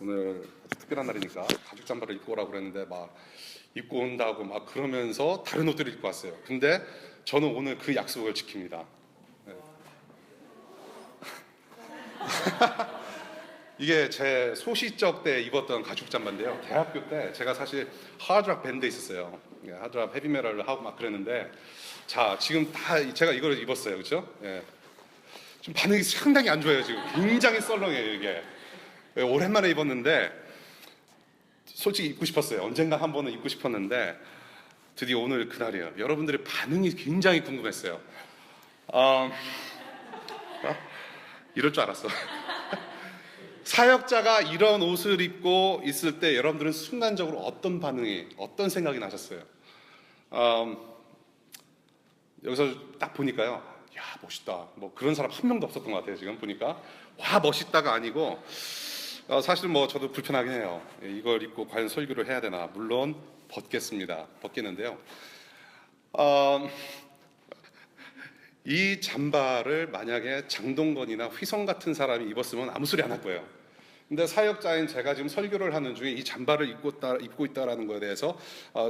오늘 아주 특별한 날이니까 가죽 잠바를 입고 오라고 그랬는데 막 입고 온다고 막 그러면서 다른 옷들을 입고 왔어요. 근데 저는 오늘 그 약속을 지킵니다. 네. 이게 제 소시적 때 입었던 가죽 잠바인데요. 대학교 때 제가 사실 하드락 밴드에 있었어요. 하드락 헤비메탈을 하고 막 그랬는데, 자 지금 다 제가 이걸 입었어요, 그렇죠? 예. 지금 반응이 상당히 안 좋아요. 지금 굉장히 썰렁해요 이게. 예, 오랜만에 입었는데 솔직히 입고 싶었어요. 언젠가 한 번은 입고 싶었는데 드디어 오늘 그날이에요. 여러분들의 반응이 굉장히 궁금했어요. 이럴 줄 알았어. 사역자가 이런 옷을 입고 있을 때 여러분들은 순간적으로 어떤 반응이, 어떤 생각이 나셨어요? 여기서 딱 보니까요, 야 멋있다, 뭐 그런 사람 한 명도 없었던 것 같아요. 지금 보니까 와 멋있다가 아니고, 사실은 뭐 저도 불편하긴 해요. 이걸 입고 과연 설교를 해야 되나. 물론 벗겠는데요. 이 잠바를 만약에 장동건이나 휘성 같은 사람이 입었으면 아무 소리 안 할 거예요. 근데 사역자인 제가 지금 설교를 하는 중에 이 잠바를 입고 있다라는 거에 대해서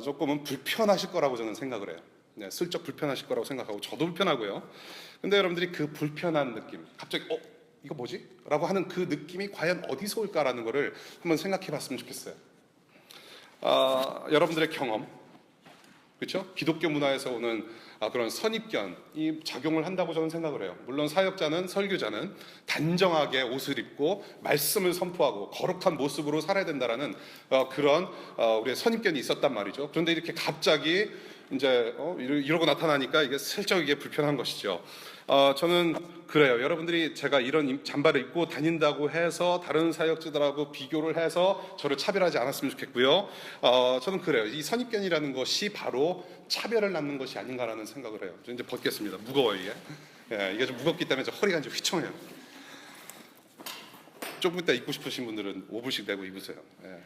조금은 불편하실 거라고 저는 생각을 해요. 네, 슬쩍 불편하실 거라고 생각하고 저도 불편하고요. 근데 여러분들이 그 불편한 느낌, 갑자기 이거 뭐지? 라고 하는 그 느낌이 과연 어디서 올까라는 거를 한번 생각해 봤으면 좋겠어요. 여러분들의 경험, 그렇죠? 기독교 문화에서 오는 그런 선입견이 작용을 한다고 저는 생각을 해요. 물론 사역자는, 설교자는 단정하게 옷을 입고 말씀을 선포하고 거룩한 모습으로 살아야 된다라는 그런 우리의 선입견이 있었단 말이죠. 그런데 이렇게 갑자기 이제 이러고 나타나니까 이게 슬쩍 이게 불편한 것이죠. 저는 그래요. 여러분들이 제가 이런 잠바를 입고 다닌다고 해서 다른 사역자들하고 비교를 해서 저를 차별하지 않았으면 좋겠고요. 저는 그래요. 이 선입견이라는 것이 바로 차별을 낳는 것이 아닌가라는 생각을 해요. 저 이제 벗겠습니다. 무거워요 이게. 예, 이게 좀 무겁기 때문에 저 허리가 이제 휘청해요. 조금 이따 입고 싶으신 분들은 5불씩 내고 입으세요. 예.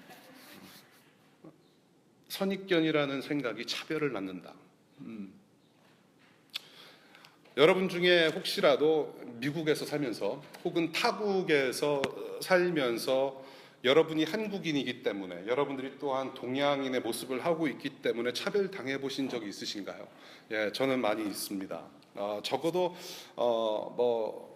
선입견이라는 생각이 차별을 낳는다. 여러분 중에 혹시라도 미국에서 살면서 혹은 타국에서 살면서 여러분이 한국인이기 때문에, 여러분들이 또한 동양인의 모습을 하고 있기 때문에 차별당해 보신 적이 있으신가요? 예, 저는 많이 있습니다. 적어도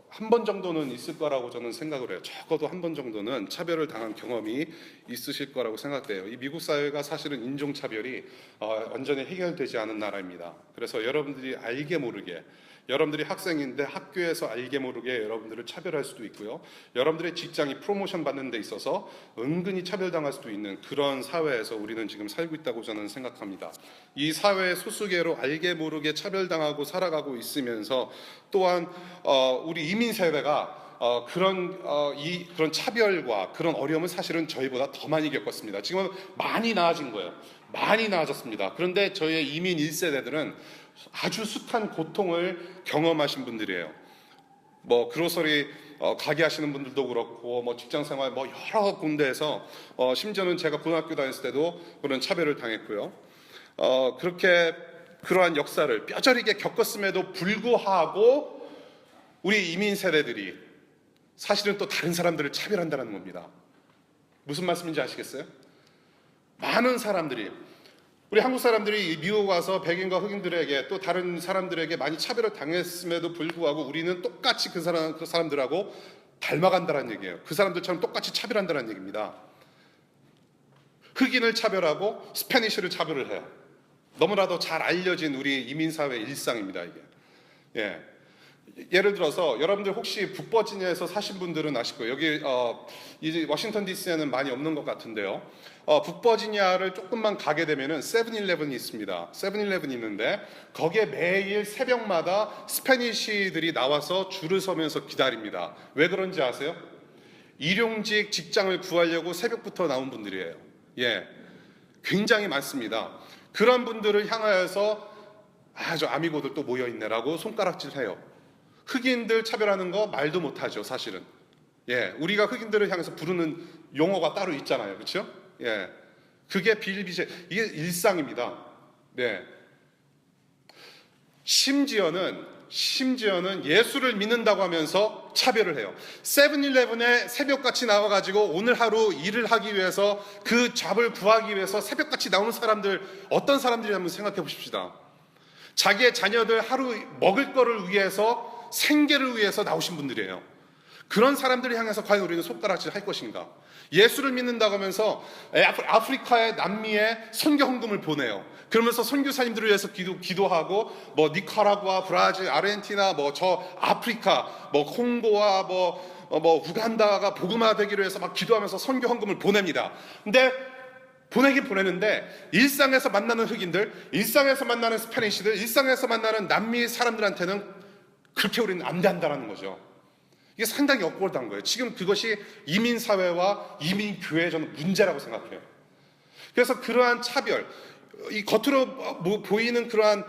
한 번 정도는 있을 거라고 저는 생각을 해요. 적어도 한 번 정도는 차별을 당한 경험이 있으실 거라고 생각돼요. 이 미국 사회가 사실은 인종차별이 완전히 해결되지 않은 나라입니다. 그래서 여러분들이 알게 모르게, 여러분들이 학생인데 학교에서 알게 모르게 여러분들을 차별할 수도 있고요. 여러분들의 직장이 프로모션 받는 데 있어서 은근히 차별당할 수도 있는 그런 사회에서 우리는 지금 살고 있다고 저는 생각합니다. 이 사회의 소수계로 알게 모르게 차별당하고 살아가고 있으면서 또한 우리 이민 세대가 그런 차별과 그런 어려움을 사실은 저희보다 더 많이 겪었습니다. 지금은 많이 나아진 거예요. 많이 나아졌습니다. 그런데 저희의 이민 1세대들은 아주 숱한 고통을 경험하신 분들이에요. 뭐 그로서리 가게 하시는 분들도 그렇고, 뭐 직장 생활 여러 군데에서 심지어는 제가 고등학교 다녔을 때도 그런 차별을 당했고요. 그렇게 그러한 역사를 뼈저리게 겪었음에도 불구하고 우리 이민 세대들이 사실은 또 다른 사람들을 차별한다는 겁니다. 무슨 말씀인지 아시겠어요? 많은 사람들이, 우리 한국 사람들이 미국 와서 백인과 흑인들에게 또 다른 사람들에게 많이 차별을 당했음에도 불구하고 우리는 똑같이 그 사람들하고 닮아간다는 얘기예요. 그 사람들처럼 똑같이 차별한다는 얘기입니다. 흑인을 차별하고 스페니쉬를 차별을 해요. 너무나도 잘 알려진 우리 이민사회 일상입니다, 이게. 예. 예를 들어서 여러분들 혹시 북버지니아에서 사신 분들은 아실 거예요. 여기 이제 워싱턴 DC에는 많이 없는 것 같은데요. 북버지니아를 조금만 가게 되면은 세븐일레븐이 있습니다. 세븐일레븐이 있는데 거기에 매일 새벽마다 스페니쉬들이 나와서 줄을 서면서 기다립니다. 왜 그런지 아세요? 일용직 직장을 구하려고 새벽부터 나온 분들이에요. 예, 굉장히 많습니다. 그런 분들을 향하여서 저 아미고들 또 모여있네라고 손가락질해요. 흑인들 차별하는 거 말도 못하죠, 사실은. 예, 우리가 흑인들을 향해서 부르는 용어가 따로 있잖아요, 그렇죠? 예, 그게 이게 일상입니다. 네. 심지어는 예수를 믿는다고 하면서 차별을 해요. 세븐일레븐에 새벽같이 나와가지고 오늘 하루 일을 하기 위해서 그 잡을 구하기 위해서 새벽같이 나오는 사람들, 어떤 사람들이 한번 생각해 보십시다. 자기의 자녀들 하루 먹을 거를 위해서, 생계를 위해서 나오신 분들이에요. 그런 사람들을 향해서 과연 우리는 손가락질 할 것인가? 예수를 믿는다고 하면서 아프리카의 남미에 선교 헌금을 보내요. 그러면서 선교사님들을 위해서 기도하고 뭐 니카라구아, 브라질, 아르헨티나, 뭐 저 아프리카, 뭐 콩고와 뭐 우간다가 복음화되기로 해서 막 기도하면서 선교 헌금을 보냅니다. 근데 보내긴 보내는데 일상에서 만나는 흑인들, 일상에서 만나는 스페니시들, 일상에서 만나는 남미 사람들한테는 그렇게 우리는 안 된다라는 거죠. 이게 상당히 억울한 거예요. 지금 그것이 이민사회와 이민교회의 저는 문제라고 생각해요. 그래서 그러한 차별, 이 겉으로 보이는 그런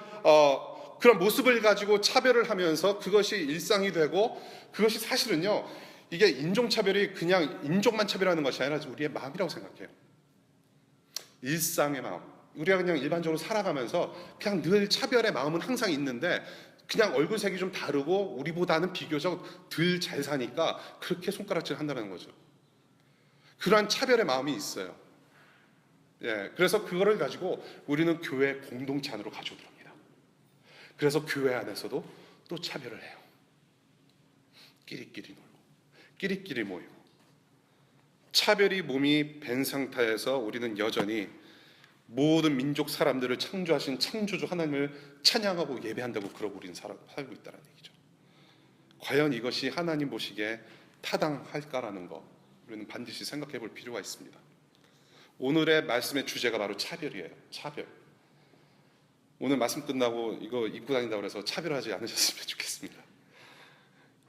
모습을 가지고 차별을 하면서 그것이 일상이 되고, 그것이 사실은요, 이게 인종차별이 그냥 인종만 차별하는 것이 아니라 우리의 마음이라고 생각해요. 일상의 마음. 우리가 그냥 일반적으로 살아가면서 그냥 늘 차별의 마음은 항상 있는데 그냥 얼굴색이 좀 다르고 우리보다는 비교적 덜 잘 사니까 그렇게 손가락질 한다는 거죠. 그러한 차별의 마음이 있어요. 예, 그래서 그거를 가지고 우리는 교회 공동체 안으로 가져들어옵니다. 그래서 교회 안에서도 또 차별을 해요. 끼리끼리 놀고, 끼리끼리 모이고. 차별이 몸이 밴 상태에서 우리는 여전히 모든 민족 사람들을 창조하신 창조주 하나님을 찬양하고 예배한다고 그러고 우리는 살고 있다는 얘기죠. 과연 이것이 하나님 보시기에 타당할까라는 거 우리는 반드시 생각해 볼 필요가 있습니다. 오늘의 말씀의 주제가 바로 차별이에요. 차별. 오늘 말씀 끝나고 이거 입고 다닌다고 해서 차별하지 않으셨으면 좋겠습니다.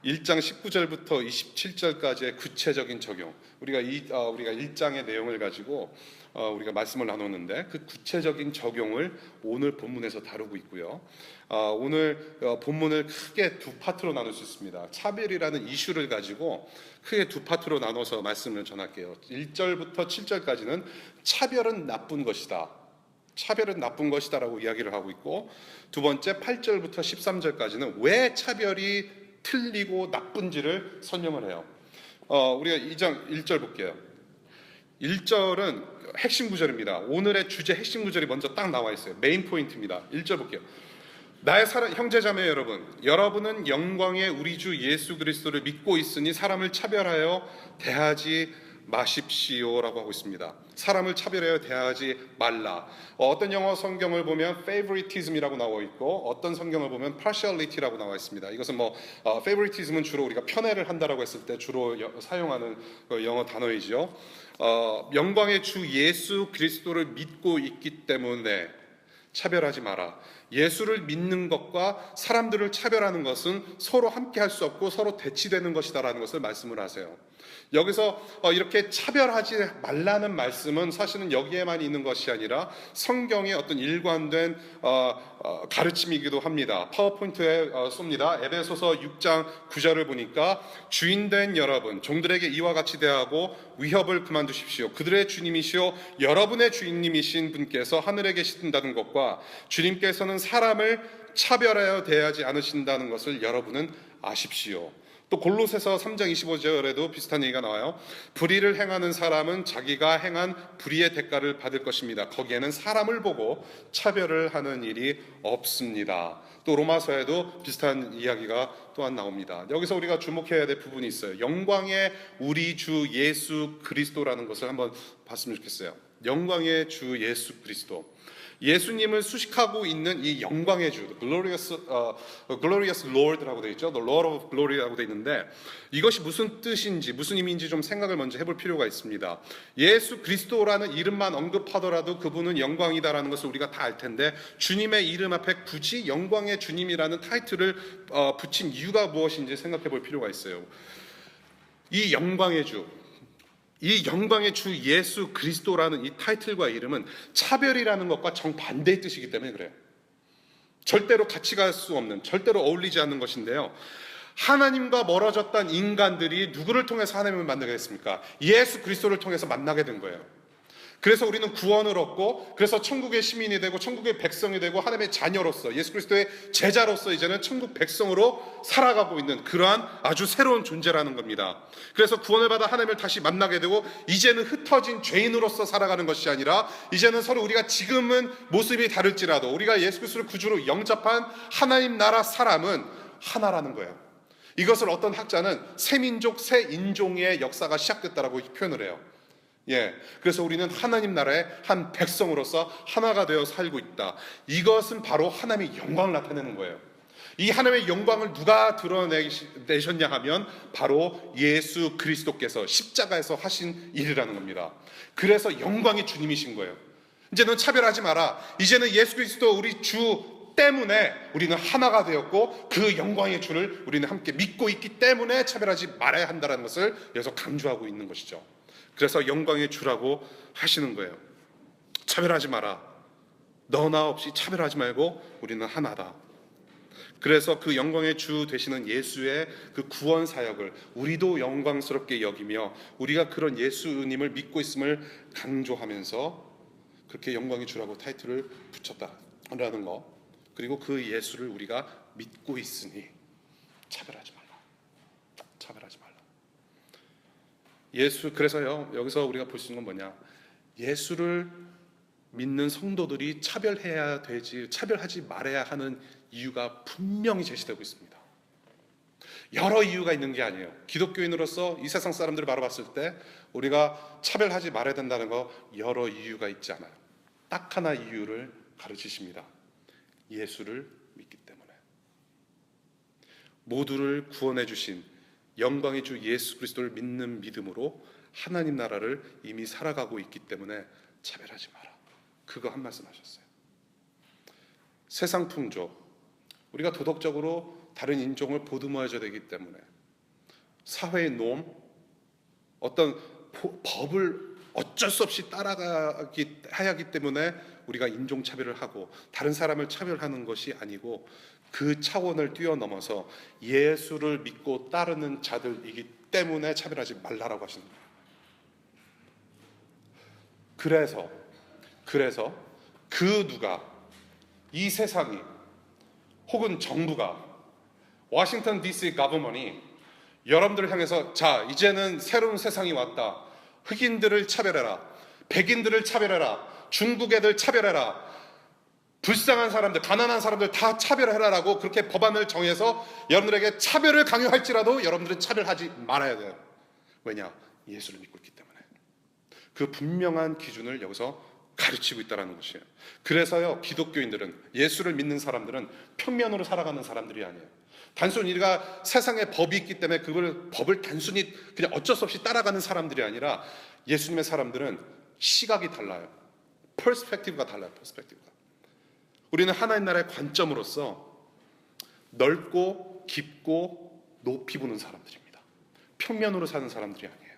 1장 19절부터 27절까지의 구체적인 적용. 우리가 1장의 내용을 가지고 우리가 말씀을 나눴는데 그 구체적인 적용을 오늘 본문에서 다루고 있고요. 오늘 본문을 크게 두 파트로 나눌 수 있습니다. 차별이라는 이슈를 가지고 크게 두 파트로 나눠서 말씀을 전할게요. 1절부터 7절까지는 차별은 나쁜 것이다. 차별은 나쁜 것이다라고 이야기를 하고 있고, 두 번째 8절부터 13절까지는 왜 차별이 틀리고 나쁜지를 설명을 해요. 우리가 2장 1절 볼게요. 1절은 핵심 구절입니다. 오늘의 주제 핵심 구절이 먼저 딱 나와 있어요. 메인 포인트입니다. 1절 볼게요. 나의 형제자매 여러분, 여러분은 영광의 우리 주 예수 그리스도를 믿고 있으니 사람을 차별하여 대하지 마십시오라고 하고 있습니다. 사람을 차별하여 대하지 말라. 어떤 영어 성경을 보면 favoritism이라고 나와 있고, 어떤 성경을 보면 partiality라고 나와 있습니다. 이것은 favoritism은 주로 우리가 편애를 한다라고 했을 때 주로 사용하는 영어 단어이죠. 영광의 주 예수 그리스도를 믿고 있기 때문에 차별하지 마라. 예수를 믿는 것과 사람들을 차별하는 것은 서로 함께 할 수 없고 서로 대치되는 것이다라는 것을 말씀을 하세요. 여기서 이렇게 차별하지 말라는 말씀은 사실은 여기에만 있는 것이 아니라 성경의 어떤 일관된 가르침이기도 합니다. 파워포인트에 쏩니다. 에베소서 6장 9절을 보니까 주인된 여러분, 종들에게 이와 같이 대하고 위협을 그만두십시오. 그들의 주님이시오 여러분의 주인님이신 분께서 하늘에 계신다는 것과 주님께서는 사람을 차별하여 대하지 않으신다는 것을 여러분은 아십시오. 또 골로새서 3장 25절에도 비슷한 얘기가 나와요. 불의를 행하는 사람은 자기가 행한 불의의 대가를 받을 것입니다. 거기에는 사람을 보고 차별을 하는 일이 없습니다. 또 로마서에도 비슷한 이야기가 또한 나옵니다. 여기서 우리가 주목해야 될 부분이 있어요. 영광의 우리 주 예수 그리스도라는 것을 한번 봤으면 좋겠어요. 영광의 주 예수 그리스도. 예수님을 수식하고 있는 이 영광의 주, glorious Lord라고 되어 있죠. The Lord of Glory라고 되어 있는데 이것이 무슨 뜻인지, 무슨 의미인지 좀 생각을 먼저 해볼 필요가 있습니다. 예수 그리스도라는 이름만 언급하더라도 그분은 영광이다라는 것을 우리가 다 알 텐데 주님의 이름 앞에 굳이 영광의 주님이라는 타이틀을 붙인 이유가 무엇인지 생각해 볼 필요가 있어요. 이 영광의 주, 이 영광의 주 예수 그리스도라는 이 타이틀과 이름은 차별이라는 것과 정반대의 뜻이기 때문에 그래요. 절대로 같이 갈 수 없는, 절대로 어울리지 않는 것인데요. 하나님과 멀어졌던 인간들이 누구를 통해서 하나님을 만나게 됐습니까? 예수 그리스도를 통해서 만나게 된 거예요. 그래서 우리는 구원을 얻고, 그래서 천국의 시민이 되고 천국의 백성이 되고 하나님의 자녀로서, 예수 그리스도의 제자로서 이제는 천국 백성으로 살아가고 있는 그러한 아주 새로운 존재라는 겁니다. 그래서 구원을 받아 하나님을 다시 만나게 되고, 이제는 흩어진 죄인으로서 살아가는 것이 아니라 이제는 서로 우리가 지금은 모습이 다를지라도 우리가 예수 그리스도를 구주로 영접한 하나님 나라 사람은 하나라는 거예요. 이것을 어떤 학자는 새민족 새인종의 역사가 시작됐다라고 표현을 해요. 그래서 우리는 하나님 나라의 한 백성으로서 하나가 되어 살고 있다. 이것은 바로 하나님의 영광을 나타내는 거예요. 이 하나님의 영광을 누가 드러내셨냐 하면 바로 예수 그리스도께서 십자가에서 하신 일이라는 겁니다. 그래서 영광의 주님이신 거예요. 이제는 차별하지 마라. 이제는 예수 그리스도 우리 주 때문에 우리는 하나가 되었고, 그 영광의 주를 우리는 함께 믿고 있기 때문에 차별하지 말아야 한다는 것을 여기서 강조하고 있는 것이죠. 그래서 영광의 주라고 하시는 거예요. 차별하지 마라. 너나 없이 차별하지 말고 우리는 하나다. 그래서 그 영광의 주 되시는 예수의 그 구원 사역을 우리도 영광스럽게 여기며, 우리가 그런 예수님을 믿고 있음을 강조하면서 그렇게 영광의 주라고 타이틀을 붙였다라는 거. 그리고 그 예수를 우리가 믿고 있으니 차별하지 말라. 차별하지 말라. 그래서요, 여기서 우리가 볼 수 있는 건 뭐냐? 예수를 믿는 성도들이 차별해야 되지, 차별하지 말아야 하는 이유가 분명히 제시되고 있습니다. 여러 이유가 있는 게 아니에요. 기독교인으로서 이 세상 사람들을 바라봤을 때 우리가 차별하지 말아야 된다는 거, 여러 이유가 있지 않아요. 딱 하나 이유를 가르치십니다. 예수를 믿기 때문에. 모두를 구원해 주신 영광의 주 예수 그리스도를 믿는 믿음으로 하나님 나라를 이미 살아가고 있기 때문에 차별하지 마라. 그거 한 말씀 하셨어요. 세상 풍조, 우리가 도덕적으로 다른 인종을 보듬어야 되기 때문에, 사회의 놈, 어떤 법을 어쩔 수 없이 따라가야 하기 때문에 우리가 인종차별을 하고 다른 사람을 차별하는 것이 아니고, 그 차원을 뛰어넘어서 예수를 믿고 따르는 자들이기 때문에 차별하지 말라라고 하시는 거예요. 그래서 그 누가, 이 세상이 혹은 정부가, 워싱턴 DC 가버먼이 여러분들을 향해서 자, 이제는 새로운 세상이 왔다. 흑인들을 차별해라. 백인들을 차별해라. 중국 애들 차별해라. 불쌍한 사람들, 가난한 사람들 다 차별해라라고 그렇게 법안을 정해서 여러분들에게 차별을 강요할지라도 여러분들은 차별하지 말아야 돼요. 왜냐? 예수를 믿고 있기 때문에. 그 분명한 기준을 여기서 가르치고 있다는 것이에요. 그래서요, 기독교인들은, 예수를 믿는 사람들은 평면으로 살아가는 사람들이 아니에요. 단순히 우리가 세상에 법이 있기 때문에 그걸 법을 단순히 그냥 어쩔 수 없이 따라가는 사람들이 아니라, 예수님의 사람들은 시각이 달라요. 퍼스펙티브가 달라요. 퍼스펙티브가. 우리는 하나님 나라의 관점으로서 넓고 깊고 높이 보는 사람들입니다. 평면으로 사는 사람들이 아니에요.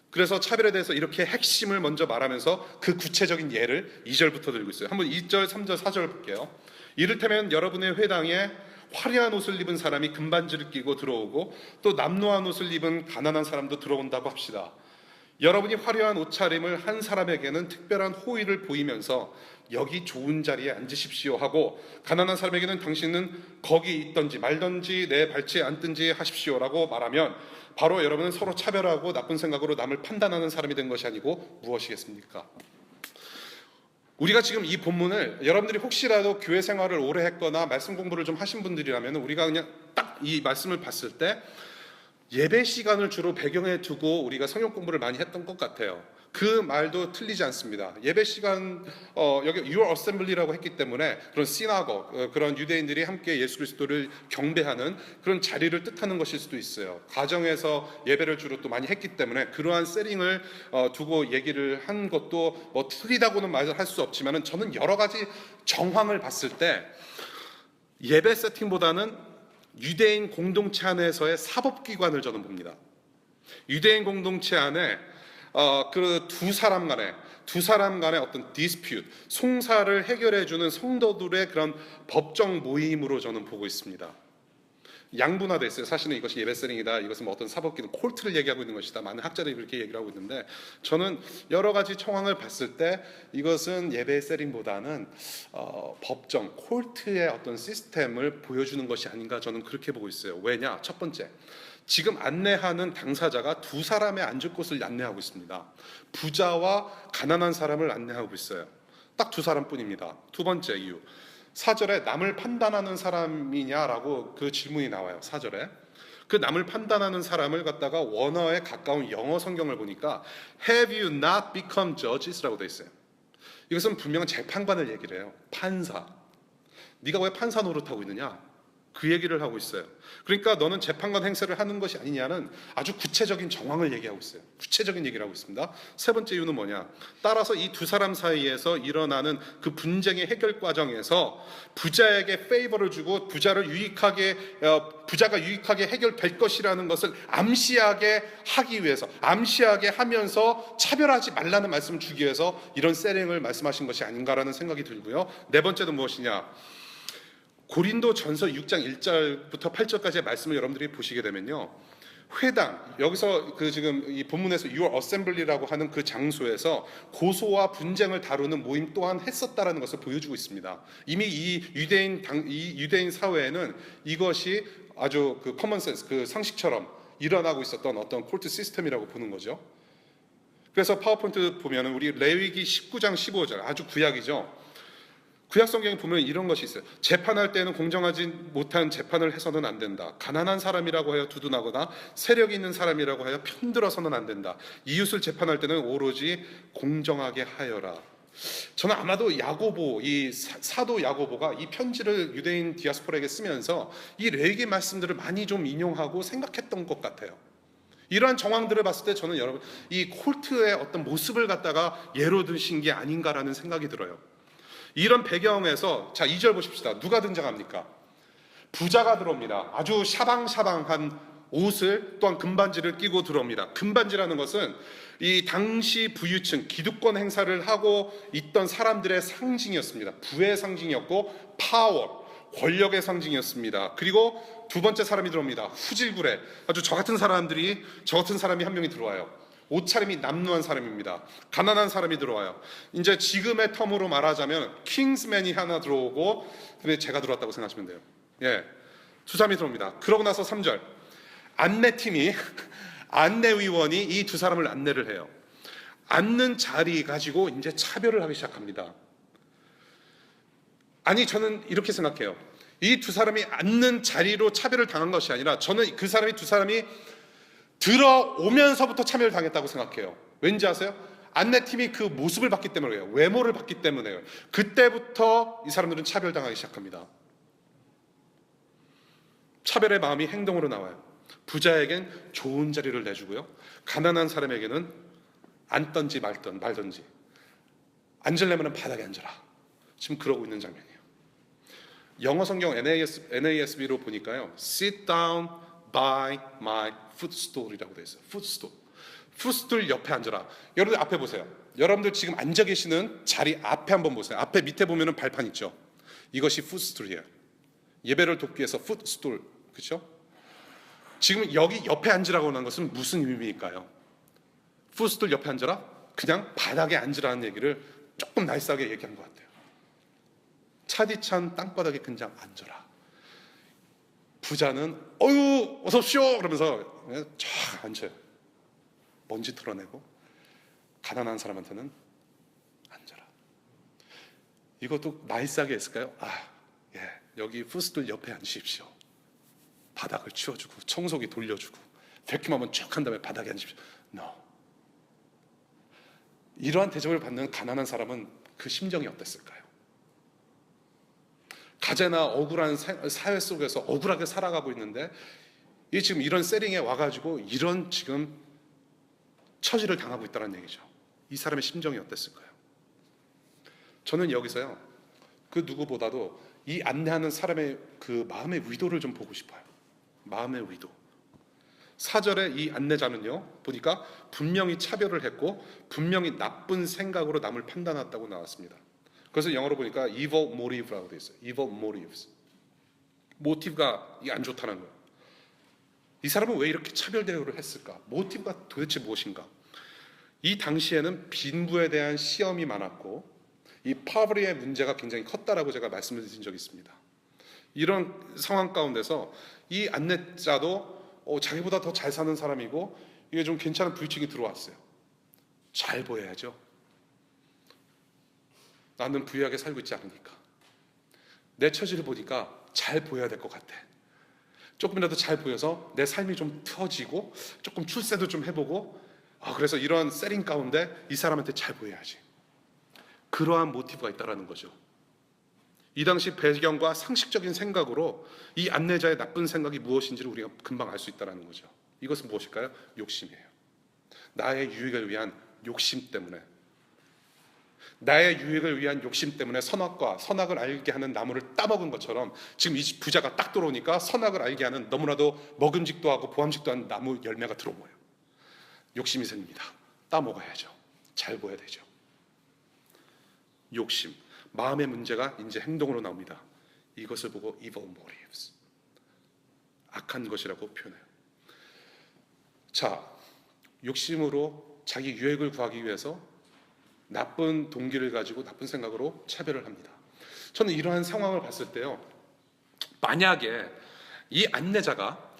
그래서 차별에 대해서 이렇게 핵심을 먼저 말하면서 그 구체적인 예를 2절부터 들고 있어요. 한번 2절, 3절, 4절 볼게요. 이를테면 여러분의 회당에 화려한 옷을 입은 사람이 금반지를 끼고 들어오고, 또 남노한 옷을 입은 가난한 사람도 들어온다고 합시다. 여러분이 화려한 옷차림을 한 사람에게는 특별한 호의를 보이면서 여기 좋은 자리에 앉으십시오 하고, 가난한 사람에게는 당신은 거기 있던지 말던지 내 발치에 앉든지 하십시오라고 말하면, 바로 여러분은 서로 차별하고 나쁜 생각으로 남을 판단하는 사람이 된 것이 아니고 무엇이겠습니까? 우리가 지금 이 본문을, 여러분들이 혹시라도 교회 생활을 오래 했거나 말씀 공부를 좀 하신 분들이라면 우리가 그냥 딱 이 말씀을 봤을 때 예배 시간을 주로 배경에 두고 우리가 성경 공부를 많이 했던 것 같아요. 그 말도 틀리지 않습니다. 예배 시간, 여기 Your Assembly라고 했기 때문에 그런 시나고, 그런 유대인들이 함께 예수 그리스도를 경배하는 그런 자리를 뜻하는 것일 수도 있어요. 가정에서 예배를 주로 또 많이 했기 때문에 그러한 세팅을 두고 얘기를 한 것도 뭐 틀리다고는 말을 할 수 없지만, 저는 여러 가지 정황을 봤을 때 예배 세팅보다는 유대인 공동체 안에서의 사법기관을 저는 봅니다. 유대인 공동체 안에 그 두 사람 간의 어떤 디스퓨트, 송사를 해결해주는 성도들의 그런 법정 모임으로 저는 보고 있습니다. 양분화돼 있어요. 사실은 이것이 예배 세링이다. 이것은 뭐 어떤 사법기는 콜트를 얘기하고 있는 것이다. 많은 학자들이 그렇게 얘기를 하고 있는데, 저는 여러 가지 청황을 봤을 때 이것은 예배 세링보다는 법정 콜트의 어떤 시스템을 보여주는 것이 아닌가, 저는 그렇게 보고 있어요. 왜냐? 첫 번째, 지금 안내하는 당사자가 두 사람의 앉을 곳을 안내하고 있습니다. 부자와 가난한 사람을 안내하고 있어요. 딱 두 사람뿐입니다. 두 번째 이유, 4절에 남을 판단하는 사람이냐라고 그 질문이 나와요. 4절에 그 남을 판단하는 사람을 갖다가 원어에 가까운 영어 성경을 보니까 Have you not become judges라고 돼 있어요. 이것은 분명 재판관을 얘기를 해요. 판사. 네가 왜 판사 노릇하고 있느냐, 그 얘기를 하고 있어요. 그러니까 너는 재판관 행세를 하는 것이 아니냐는 아주 구체적인 정황을 얘기하고 있어요. 구체적인 얘기를 하고 있습니다. 세 번째 이유는 뭐냐, 따라서 이 두 사람 사이에서 일어나는 그 분쟁의 해결 과정에서 부자에게 페이버를 주고 부자가 유익하게 해결될 것이라는 것을 암시하게 하기 위해서, 암시하게 하면서 차별하지 말라는 말씀을 주기 위해서 이런 세링을 말씀하신 것이 아닌가라는 생각이 들고요. 네 번째는 무엇이냐, 고린도전서 6장 1절부터 8절까지의 말씀을 여러분들이 보시게 되면요, 회당, 여기서 그 지금 이 본문에서 Your Assembly라고 하는 그 장소에서 고소와 분쟁을 다루는 모임 또한 했었다라는 것을 보여주고 있습니다. 이미 이 유대인 사회에는 이것이 아주 그 커먼센스, 그 상식처럼 일어나고 있었던 어떤 콜트 시스템이라고 보는 거죠. 그래서 파워포인트 보면은 우리 레위기 19장 15절, 아주 구약이죠. 구약 성경에 보면 이런 것이 있어요. 재판할 때는 공정하지 못한 재판을 해서는 안 된다. 가난한 사람이라고 하여 두둔하거나 세력 있는 사람이라고 하여 편들어서는 안 된다. 이웃을 재판할 때는 오로지 공정하게 하여라. 저는 아마도 야고보, 이 사도 야고보가 이 편지를 유대인 디아스포라에게 쓰면서 이 레위기 말씀들을 많이 좀 인용하고 생각했던 것 같아요. 이러한 정황들을 봤을 때 저는 여러분, 이 콜트의 어떤 모습을 갖다가 예로 드신 게 아닌가라는 생각이 들어요. 이런 배경에서 자 2절 보십시다. 누가 등장합니까? 부자가 들어옵니다. 아주 샤방샤방한 옷을, 또한 금반지를 끼고 들어옵니다. 금반지라는 것은 이 당시 부유층, 기득권 행사를 하고 있던 사람들의 상징이었습니다. 부의 상징이었고 파워, 권력의 상징이었습니다. 그리고 두 번째 사람이 들어옵니다. 후질구레, 아주 저 같은 사람이 한 명이 들어와요. 옷차림이 남루한 사람입니다. 가난한 사람이 들어와요. 이제 지금의 텀으로 말하자면 킹스맨이 하나 들어오고, 근데 제가 들어왔다고 생각하시면 돼요. 예, 두 사람이 들어옵니다. 그러고 나서 3절, 안내팀이 안내위원이 이 두 사람을 안내를 해요. 앉는 자리 가지고 이제 차별을 하기 시작합니다. 아니, 저는 이렇게 생각해요. 이 두 사람이 앉는 자리로 차별을 당한 것이 아니라, 저는 두 사람이 들어오면서부터 참여를 당했다고 생각해요. 왠지 아세요? 안내팀이 그 모습을 봤기 때문에요. 외모를 봤기 때문에요. 그때부터 이 사람들은 차별당하기 시작합니다. 차별의 마음이 행동으로 나와요. 부자에겐 좋은 자리를 내주고요, 가난한 사람에게는 앉던지 말던지, 앉으려면 바닥에 앉아라. 지금 그러고 있는 장면이에요. 영어 성경 NASB로 보니까요, sit down by my footstool이라고 되어 있어요. 풋스툴 옆에 앉아라. 여러분들 앞에 보세요. 여러분들 지금 앉아 계시는 자리 앞에 한번 보세요. 앞에 밑에 보면은 발판 있죠. 이것이 풋스툴이에요. 예배를 돕기 위해서 풋스툴, 그렇죠? 지금 여기 옆에 앉으라고 하는 것은 무슨 의미일까요? 풋스툴 옆에 앉아라? 그냥 바닥에 앉으라는 얘기를 조금 날쌔게 얘기한 것 같아요. 차디찬 땅바닥에 그냥 앉아라. 부자는 어유 어서 오십시오 그러면서 그냥 쫙 앉아요. 먼지 털어내고, 가난한 사람한테는 앉아라. 이것도 나이스하게 했을까요? 예, 여기 풋스툴 옆에 앉으십시오. 바닥을 치워주고 청소기 돌려주고 백큐 한번 쭉 한 다음에 바닥에 앉으십시오. No. 이러한 대접을 받는 가난한 사람은 그 심정이 어땠을까요? 가제나 억울한 사회 속에서 억울하게 살아가고 있는데, 이 지금 이런 세링에 와가지고 이런 지금 처지를 당하고 있다는 얘기죠. 이 사람의 심정이 어땠을까요? 저는 여기서요, 그 누구보다도 이 안내하는 사람의 그 마음의 의도를 좀 보고 싶어요. 마음의 의도. 4절에 이 안내자는요, 보니까 분명히 차별을 했고 분명히 나쁜 생각으로 남을 판단했다고 나왔습니다. 그래서 영어로 보니까 evil motive라고 되어 있어요. evil motives. 모티브가 안 좋다는 거예요. 이 사람은 왜 이렇게 차별 대우를 했을까? 모티브가 도대체 무엇인가? 이 당시에는 빈부에 대한 시험이 많았고 이 파버리의 문제가 굉장히 컸다라고 제가 말씀을 드린 적이 있습니다. 이런 상황 가운데서 이 안내자도 자기보다 더 잘 사는 사람이고 이게 좀 괜찮은 불칭이 들어왔어요. 잘 보여야죠. 나는 부유하게 살고 있지 않으니까. 내 처지를 보니까 잘 보여야 될 것 같아. 조금이라도 잘 보여서 내 삶이 좀 터지고 조금 출세도 좀 해보고 그래서 이런 세팅 가운데 이 사람한테 잘 보여야지. 그러한 모티브가 있다는 거죠. 이 당시 배경과 상식적인 생각으로 이 안내자의 나쁜 생각이 무엇인지를 우리가 금방 알 수 있다는 거죠. 이것은 무엇일까요? 욕심이에요. 나의 유익을 위한 욕심 때문에, 나의 유익을 위한 욕심 때문에 선악과 선악을 알게 하는 나무를 따먹은 것처럼 지금 이 부자가 딱 들어오니까 선악을 알게 하는 너무나도 먹음직도 하고 보암직도 한 나무 열매가 들어온 거예요. 욕심이 생깁니다. 따먹어야죠. 잘 보여야 되죠. 욕심, 마음의 문제가 이제 행동으로 나옵니다. 이것을 보고 evil motives, 악한 것이라고 표현해요. 자, 욕심으로 자기 유익을 구하기 위해서 나쁜 동기를 가지고 나쁜 생각으로 차별을 합니다. 저는 이러한 상황을 봤을 때요, 만약에 이 안내자가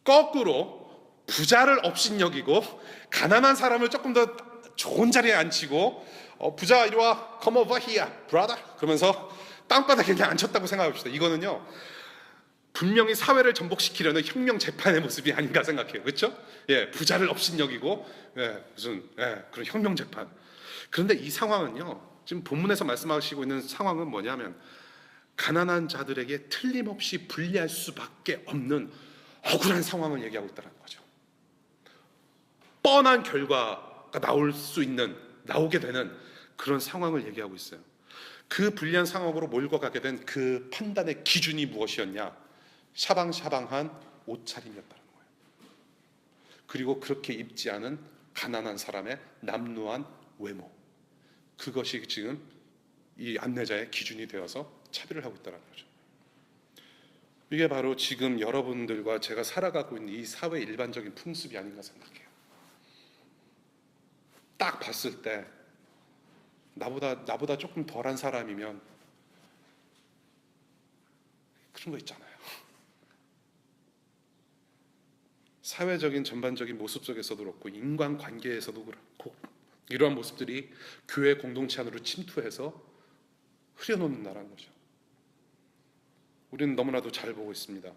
거꾸로 부자를 업신여기고 가난한 사람을 조금 더 좋은 자리에 앉히고 부자 이리 와, come over here, brother 그러면서 땅바닥에 그냥 앉혔다고 생각합시다. 이거는요 분명히 사회를 전복시키려는 혁명 재판의 모습이 아닌가 생각해요. 그렇죠? 예, 부자를 업신여기고 무슨 그런 혁명 재판. 그런데 이 상황은요, 지금 본문에서 말씀하시고 있는 상황은 뭐냐면 가난한 자들에게 틀림없이 불리할 수밖에 없는 억울한 상황을 얘기하고 있다는 거죠. 뻔한 결과가 나오게 되는 그런 상황을 얘기하고 있어요. 그 불리한 상황으로 몰고 가게 된 그 판단의 기준이 무엇이었냐? 샤방샤방한 옷차림이었다는 거예요. 그리고 그렇게 입지 않은 가난한 사람의 남루한 외모, 그것이 지금 이 안내자의 기준이 되어서 차별을 하고 있다는 거죠. 이게 바로 지금 여러분들과 제가 살아가고 있는 이 사회 일반적인 풍습이 아닌가 생각해요. 딱 봤을 때 나보다 조금 덜한 사람이면 그런 거 있잖아요. 사회적인 전반적인 모습 속에서도 그렇고 인간관계에서도 그렇고 이러한 모습들이 교회 공동체 안으로 침투해서 흐려놓는다는 거죠. 우리는 너무나도 잘 보고 있습니다.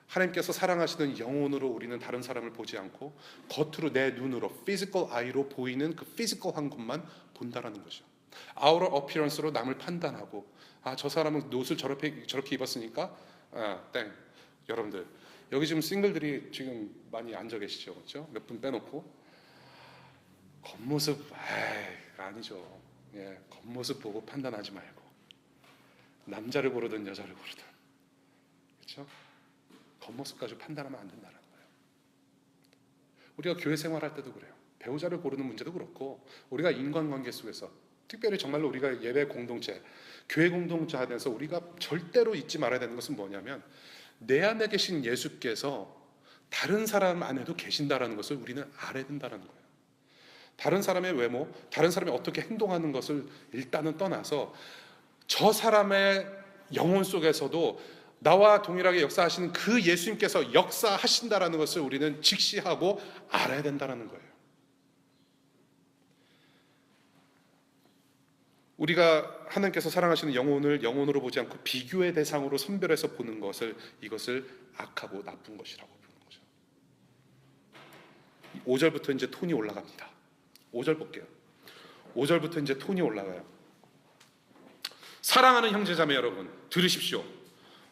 하나님께서 사랑하시는 영혼으로 우리는 다른 사람을 보지 않고 겉으로 내 눈으로 physical eye로 보이는 그 physical한 것만 본다라는 거죠. outer appearance로 남을 판단하고 저 사람은 옷을 저렇게 입었으니까 땡. 여러분들 여기 지금 싱글들이 지금 많이 앉아 계시죠, 그렇죠? 몇 분 빼놓고 겉모습 아니죠. 예, 겉모습 보고 판단하지 말고 남자를 고르든 여자를 고르든, 그렇죠? 겉모습 가지고 판단하면 안 된다는 거예요. 우리가 교회 생활할 때도 그래요. 배우자를 고르는 문제도 그렇고 우리가 인간관계 속에서 특별히 정말로 우리가 예배 공동체, 교회 공동체 안에서 우리가 절대로 잊지 말아야 되는 것은 뭐냐면 내 안에 계신 예수께서 다른 사람 안에도 계신다라는 것을 우리는 알아야 된다는 거예요. 다른 사람의 외모, 다른 사람이 어떻게 행동하는 것을 일단은 떠나서 저 사람의 영혼 속에서도 나와 동일하게 역사하시는 그 예수님께서 역사하신다라는 것을 우리는 직시하고 알아야 된다는 거예요. 우리가 하나님께서 사랑하시는 영혼을 영혼으로 보지 않고 비교의 대상으로 선별해서 보는 이것을 악하고 나쁜 것이라고 보는 거죠. 5절부터 이제 톤이 올라갑니다. 5절 볼게요. 5절부터 이제 톤이 올라가요. 사랑하는 형제자매 여러분, 들으십시오.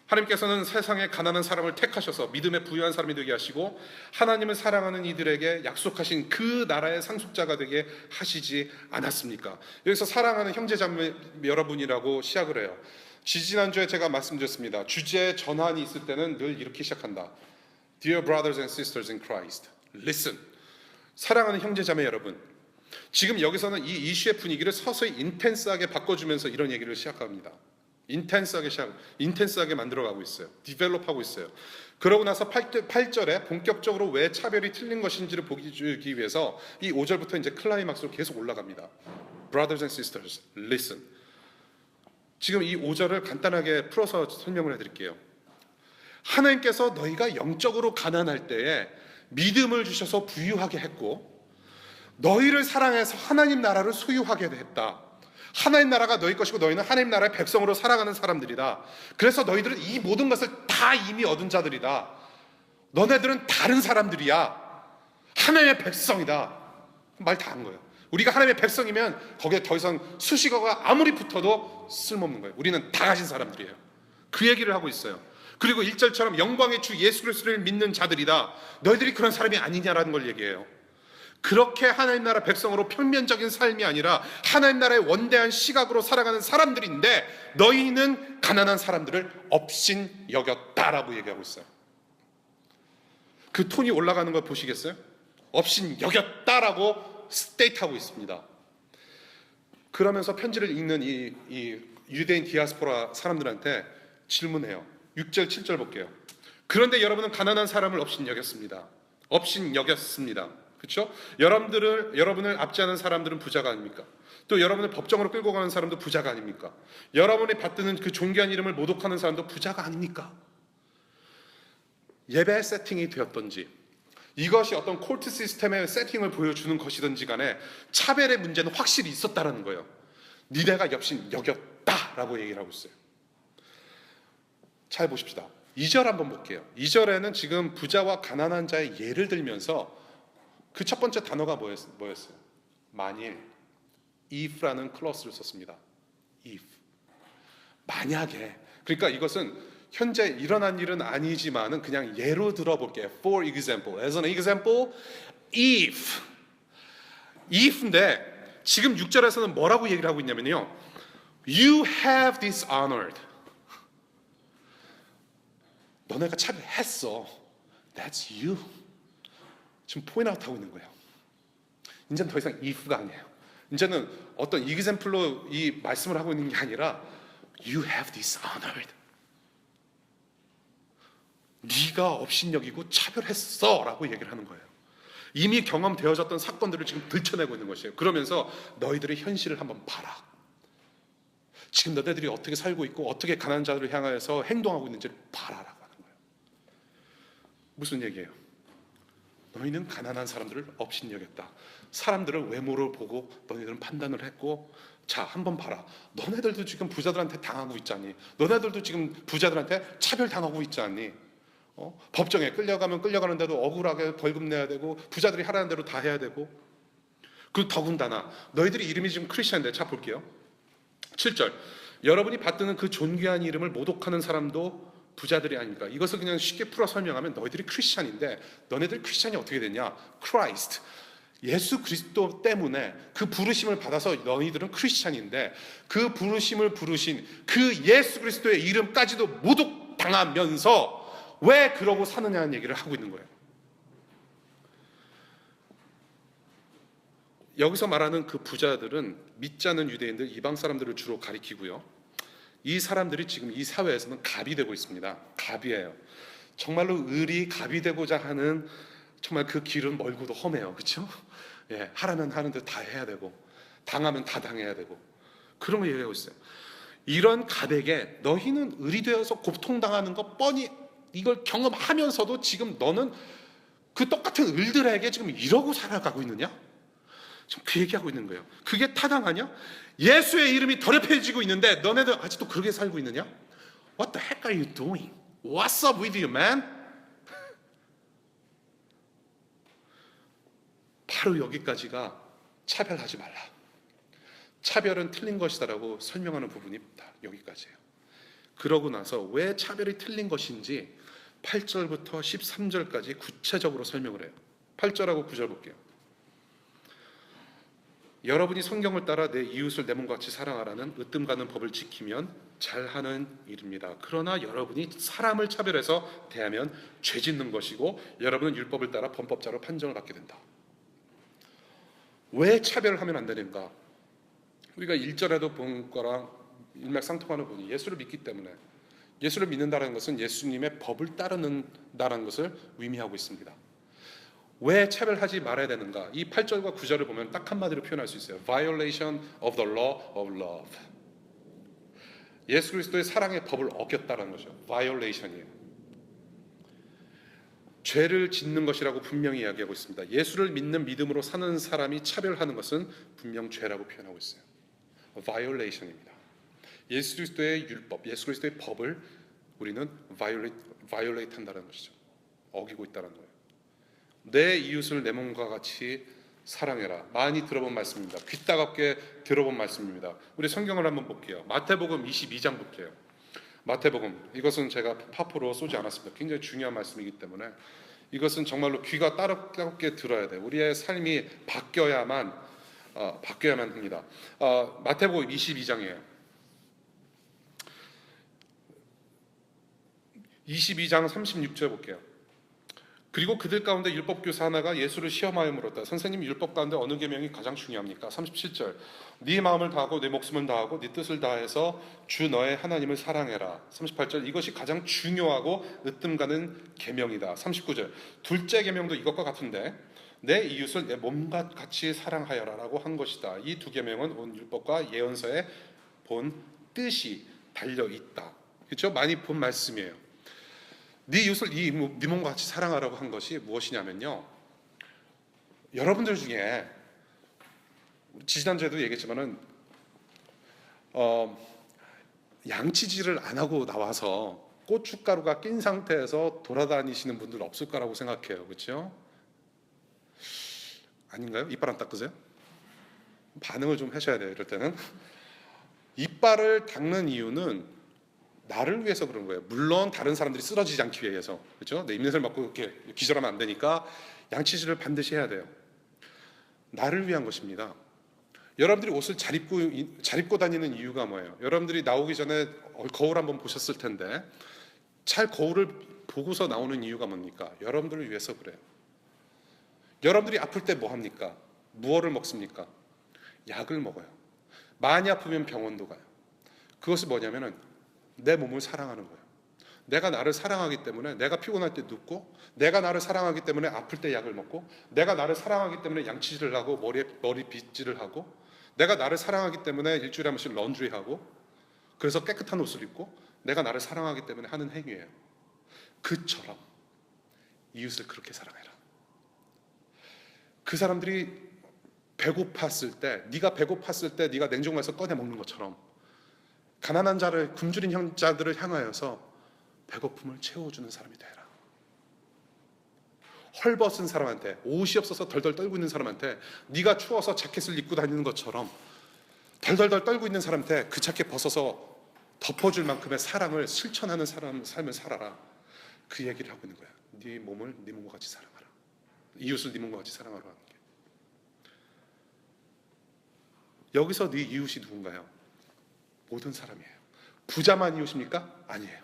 하나님께서는 세상에 가난한 사람을 택하셔서 믿음에 부유한 사람이 되게 하시고 하나님을 사랑하는 이들에게 약속하신 그 나라의 상속자가 되게 하시지 않았습니까? 여기서 사랑하는 형제자매 여러분이라고 시작을 해요. 지지난주에 제가 말씀드렸습니다. 주제 전환이 있을 때는 늘 이렇게 시작한다. Dear brothers and sisters in Christ, listen. 사랑하는 형제자매 여러분, 지금 여기서는 이 이슈의 분위기를 서서히 인텐스하게 바꿔주면서 이런 얘기를 시작합니다. 인텐스하게 만들어가고 있어요. 디벨롭하고 있어요. 그러고 나서 8절에 본격적으로 왜 차별이 틀린 것인지를 보기 주기 위해서 이 5절부터 이제 클라이막스로 계속 올라갑니다. Brothers and sisters, listen. 지금 이 5절을 간단하게 풀어서 설명을 해드릴게요. 하나님께서 너희가 영적으로 가난할 때에 믿음을 주셔서 부유하게 했고 너희를 사랑해서 하나님 나라를 소유하게 했다. 하나님 나라가 너희 것이고 너희는 하나님 나라의 백성으로 살아가는 사람들이다. 그래서 너희들은 이 모든 것을 다 이미 얻은 자들이다. 너네들은 다른 사람들이야. 하나님의 백성이다. 말 다 한 거예요. 우리가 하나님의 백성이면 거기에 더 이상 수식어가 아무리 붙어도 쓸모없는 거예요. 우리는 다 가진 사람들이에요. 그 얘기를 하고 있어요. 그리고 1절처럼 영광의 주 예수 그리스도를 믿는 자들이다. 너희들이 그런 사람이 아니냐라는 걸 얘기해요. 그렇게 하나님 나라 백성으로 평면적인 삶이 아니라 하나님 나라의 원대한 시각으로 살아가는 사람들인데 너희는 가난한 사람들을 업신 여겼다라고 얘기하고 있어요. 그 톤이 올라가는 걸 보시겠어요? 업신 여겼다라고 스테이트하고 있습니다. 그러면서 편지를 읽는 이 유대인 디아스포라 사람들한테 질문해요. 6절 7절 볼게요. 그런데 여러분은 가난한 사람을 업신 여겼습니다. 업신 여겼습니다. 그렇죠? 여러분을 압제하는 사람들은 부자가 아닙니까? 또 여러분을 법정으로 끌고 가는 사람도 부자가 아닙니까? 여러분이 받드는 그 존귀한 이름을 모독하는 사람도 부자가 아닙니까? 예배 세팅이 되었던지 이것이 어떤 콜트 시스템의 세팅을 보여주는 것이든지 간에 차별의 문제는 확실히 있었다라는 거예요. 니네가 엽신 여겼다라고 얘기를 하고 있어요. 잘 보십시다. 2절 한번 볼게요. 2절에는 지금 부자와 가난한 자의 예를 들면서 그 첫 번째 단어가 뭐였어요? 만일, if라는 클러스를 썼습니다. if. 만약에. 그러니까 이것은 현재 일어난 일은 아니지만은 그냥 예로 들어볼게요. For example. As an example, if. if인데 지금 6절에서는 뭐라고 얘기를 하고 있냐면요. You have dishonored. 너네가 차별했어. That's you. 지금 포인트아웃 하고 있는 거예요. 이제는 더 이상 if가 아니에요. 이제는 어떤 example로 이 말씀을 하고 있는 게 아니라 You have dishonored. 네가 업신여기고 차별했어 라고 얘기를 하는 거예요. 이미 경험되어졌던 사건들을 지금 들춰내고 있는 것이에요. 그러면서 너희들의 현실을 한번 봐라. 지금 너희들이 어떻게 살고 있고 어떻게 가난한 자들을 향하여서 행동하고 있는지를 봐라라고 하는 거예요. 무슨 얘기예요? 너희는 가난한 사람들을 업신여겼다. 사람들을 외모를 보고 너희들은 판단을 했고 자 한번 봐라. 너네들도 지금 부자들한테 당하고 있지 않니? 너네들도 지금 부자들한테 차별당하고 있지 않니? 법정에 끌려가면 끌려가는데도 억울하게 벌금 내야 되고 부자들이 하라는 대로 다 해야 되고 그 더군다나 너희들이 이름이 지금 크리스천인데 자 볼게요. 7절 여러분이 받드는 그 존귀한 이름을 모독하는 사람도 부자들이 아닙니까? 이것을 그냥 쉽게 풀어 설명하면 너희들이 크리스천인데 너네들 크리스천이 어떻게 됐냐? 크라이스트 예수 그리스도 때문에 그 부르심을 받아서 너희들은 크리스천인데 그 부르심을 부르신 그 예수 그리스도의 이름까지도 모독당하면서 왜 그러고 사느냐는 얘기를 하고 있는 거예요. 여기서 말하는 그 부자들은 믿지 않는 유대인들 이방 사람들을 주로 가리키고요. 이 사람들이 지금 이 사회에서는 갑이 되고 있습니다. 갑이에요. 정말로 을이 갑이 되고자 하는 정말 그 길은 멀고도 험해요. 그렇죠? 예, 하라면 하는데 다 해야 되고 당하면 다 당해야 되고 그런 걸 얘기하고 있어요. 이런 갑에게 너희는 을이 되어서 고통당하는 거 뻔히 이걸 경험하면서도 지금 너는 그 똑같은 을들에게 지금 이러고 살아가고 있느냐? 지금 그 얘기하고 있는 거예요. 그게 타당하냐? 예수의 이름이 더럽혀지고 있는데 너네들 아직도 그렇게 살고 있느냐? What the heck are you doing? What's up with you, man? 바로 여기까지가 차별하지 말라. 차별은 틀린 것이다라고 설명하는 부분이 다 여기까지예요. 그러고 나서 왜 차별이 틀린 것인지 8절부터 13절까지 구체적으로 설명을 해요. 8절하고 9절 볼게요. 여러분이 성경을 따라 내 이웃을 내 몸과 같이 사랑하라는 으뜸 가는 법을 지키면 잘하는 일입니다. 그러나 여러분이 사람을 차별해서 대하면 죄 짓는 것이고 여러분은 율법을 따라 범법자로 판정을 받게 된다. 왜 차별을 하면 안 되는가? 우리가 1절에도 본 거랑 일맥상통하는 부분이 예수를 믿기 때문에 예수를 믿는다는 것은 예수님의 법을 따르는다는 것을 의미하고 있습니다. 왜 차별하지 말아야 되는가? 이 8절과 9절을 보면 딱 한마디로 표현할 수 있어요. Violation of the law of love. 예수 그리스도의 사랑의 법을 어겼다는 거죠. Violation이에요. 죄를 짓는 것이라고 분명히 이야기하고 있습니다. 예수를 믿는 믿음으로 사는 사람이 차별하는 것은 분명 죄라고 표현하고 있어요. Violation입니다. 예수 그리스도의 율법, 예수 그리스도의 법을 우리는 violate 한다는 것이죠. 어기고 있다는 거예요. 내 이웃을 내 몸과 같이 사랑해라. 많이 들어본 말씀입니다. 귀 따갑게 들어본 말씀입니다. 우리 성경을 한번 볼게요. 마태복음 22장 볼게요. 마태복음, 이것은 제가 파프로 쏘지 않았습니다. 굉장히 중요한 말씀이기 때문에 이것은 정말로 귀가 따갑게 들어야 돼요. 우리의 삶이 바뀌어야만 합니다. 마태복음 22장이에요. 22장 36절 볼게요. 그리고 그들 가운데 율법교사 하나가 예수를 시험하여 물었다. 선생님, 율법 가운데 어느 계명이 가장 중요합니까? 37절. 네 마음을 다하고 네 목숨을 다하고 네 뜻을 다해서 주 너의 하나님을 사랑해라. 38절. 이것이 가장 중요하고 으뜸 가는 계명이다. 39절. 둘째 계명도 이것과 같은데 내 이웃을 내 몸과 같이 사랑하여라라고 한 것이다. 이 두 계명은 온 율법과 예언서에 본 뜻이 달려 있다. 그렇죠? 많이 본 말씀이에요. 네 이웃을 네 몸과 같이 사랑하라고 한 것이 무엇이냐면요, 여러분들 중에 지난주에도 얘기했지만은 양치질을 안 하고 나와서 고춧가루가 낀 상태에서 돌아다니시는 분들 없을 거라고 생각해요. 그렇죠? 아닌가요? 이빨 안 닦으세요? 반응을 좀 하셔야 돼요. 이럴 때는 이빨을 닦는 이유는 나를 위해서 그런 거예요. 물론 다른 사람들이 쓰러지지 않기 위해서, 그렇죠? 내 입냄새를 맡고 이렇게 기절하면 안 되니까 양치질을 반드시 해야 돼요. 나를 위한 것입니다. 여러분들이 옷을 잘 입고 다니는 이유가 뭐예요? 여러분들이 나오기 전에 거울 한번 보셨을 텐데 잘 거울을 보고서 나오는 이유가 뭡니까? 여러분들을 위해서 그래요. 여러분들이 아플 때 뭐 합니까? 무엇을 먹습니까? 약을 먹어요. 많이 아프면 병원도 가요. 그것이 뭐냐면은 내 몸을 사랑하는 거예요. 내가 나를 사랑하기 때문에 내가 피곤할 때 눕고, 내가 나를 사랑하기 때문에 아플 때 약을 먹고, 내가 나를 사랑하기 때문에 양치질을 하고 머리 빗질을 하고, 내가 나를 사랑하기 때문에 일주일에 한 번씩 런드리하고, 그래서 깨끗한 옷을 입고, 내가 나를 사랑하기 때문에 하는 행위예요. 그처럼 이웃을 그렇게 사랑해라. 그 사람들이 배고팠을 때, 네가 배고팠을 때 네가 냉장고에서 꺼내 먹는 것처럼 가난한 자를, 굶주린 형자들을 향하여서 배고픔을 채워주는 사람이 되라. 헐벗은 사람한테, 옷이 없어서 덜덜 떨고 있는 사람한테 네가 추워서 자켓을 입고 다니는 것처럼 덜덜덜 떨고 있는 사람한테 그 자켓 벗어서 덮어줄 만큼의 사랑을 실천하는 삶을 살아라. 그 얘기를 하고 있는 거야. 네 몸을 네 몸과 같이 사랑하라. 이웃을 네 몸과 같이 사랑하라 하는 게. 여기서 네 이웃이 누군가요? 모든 사람이에요. 부자만 이웃입니까? 아니에요.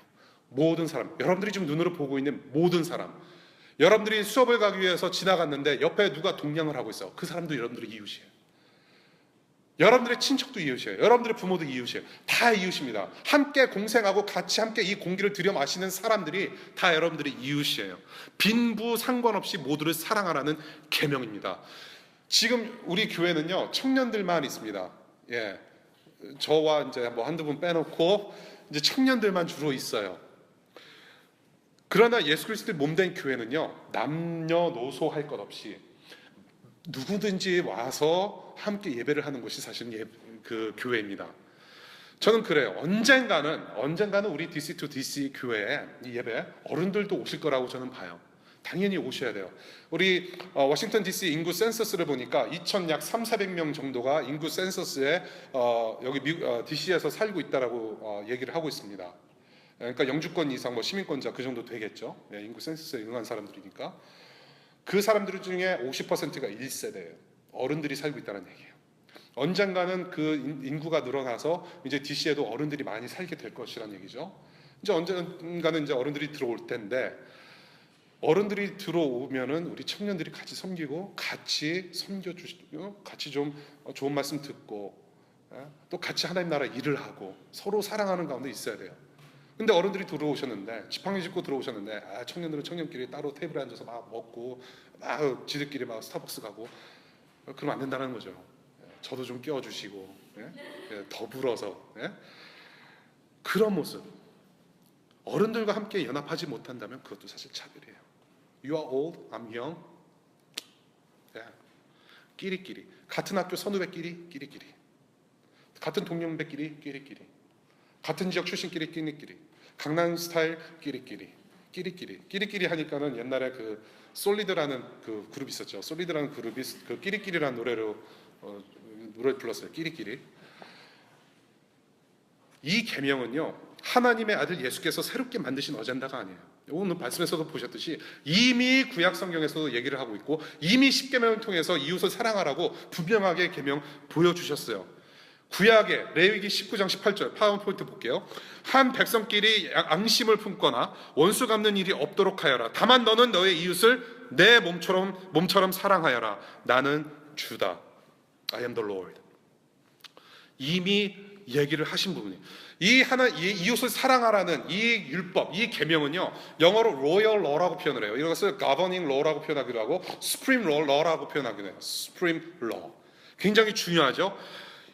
모든 사람, 여러분들이 지금 눈으로 보고 있는 모든 사람, 여러분들이 수업을 가기 위해서 지나갔는데 옆에 누가 동냥을 하고 있어. 그 사람도 여러분들의 이웃이에요. 여러분들의 친척도 이웃이에요. 여러분들의 부모도 이웃이에요. 다 이웃입니다. 함께 공생하고 같이 함께 이 공기를 들여 마시는 사람들이 다 여러분들의 이웃이에요. 빈부 상관없이 모두를 사랑하라는 계명입니다. 지금 우리 교회는요, 청년들만 있습니다. 예. 저와 이제 뭐 한두 분 빼놓고 이제 청년들만 주로 있어요. 그러나 예수 그리스도의 몸된 교회는요, 남녀노소 할 것 없이 누구든지 와서 함께 예배를 하는 것이 사실은 그 교회입니다. 저는 그래요. 언젠가는 우리 DC to DC 교회에 이 예배 어른들도 오실 거라고 저는 봐요. 당연히 오셔야 돼요. 우리 워싱턴 DC 인구 센서스를 보니까 2000약 3,400명 정도가 인구 센서스에 여기 DC에서 살고 있다라고 얘기를 하고 있습니다. 그러니까 영주권 이상 뭐 시민권자 그 정도 되겠죠. 네, 인구 센서스에 응한 사람들이니까. 그 사람들 중에 50%가 1세대예요. 어른들이 살고 있다는 얘기예요. 언젠가는 그 인구가 늘어나서 이제 DC에도 어른들이 많이 살게 될 것이라는 얘기죠. 이제 언젠가는 이제 어른들이 들어올 텐데, 어른들이 들어오면은 우리 청년들이 같이 섬기고 같이 섬겨주시고 같이 좀 좋은 말씀 듣고 또 같이 하나님 나라 일을 하고 서로 사랑하는 가운데 있어야 돼요. 근데 어른들이 들어오셨는데, 지팡이 짚고 들어오셨는데, 청년들은 청년끼리 따로 테이블에 앉아서 막 먹고 막 지들끼리 막 스타벅스 가고, 그러면 안 된다는 거죠. 저도 좀 끼워주시고, 더불어서, 그런 모습. 어른들과 함께 연합하지 못한다면 그것도 사실 차별이에요. You are old, I'm young. 끼리끼리. 같은 학교 선후배끼리 끼리끼리. 같은 동년배끼리 끼리끼리. 같은 지역 출신끼리 끼리끼리. 강남 스타일 끼리끼리. 끼리끼리 하니까는 옛날에 그 솔리드라는 그 그룹 있었죠. 솔리드라는 그룹이 그 끼리끼리라는 노래로 노래 불렀어요. 끼리끼리. 이 계명은요, 하나님의 아들 예수께서 새롭게 만드신 어젠다가 아니에요. 오늘 말씀에서도 보셨듯이 이미 구약 성경에서도 얘기를 하고 있고, 이미 십계명을 통해서 이웃을 사랑하라고 분명하게 계명 보여주셨어요. 구약의 레위기 19장 18절 파워포인트 볼게요. 한 백성끼리 앙심을 품거나 원수 갚는 일이 없도록 하여라. 다만 너는 너의 이웃을 내 몸처럼 사랑하여라. 나는 주다. I am the Lord. 이미 얘기를 하신 부분이, 이 이웃을 사랑하라는 이 율법, 이 계명은요, 영어로 royal law라고 표현을 해요. 이것을 governing law라고 표현하기도 하고 supreme law라고 표현하기도 해요. supreme law. 굉장히 중요하죠.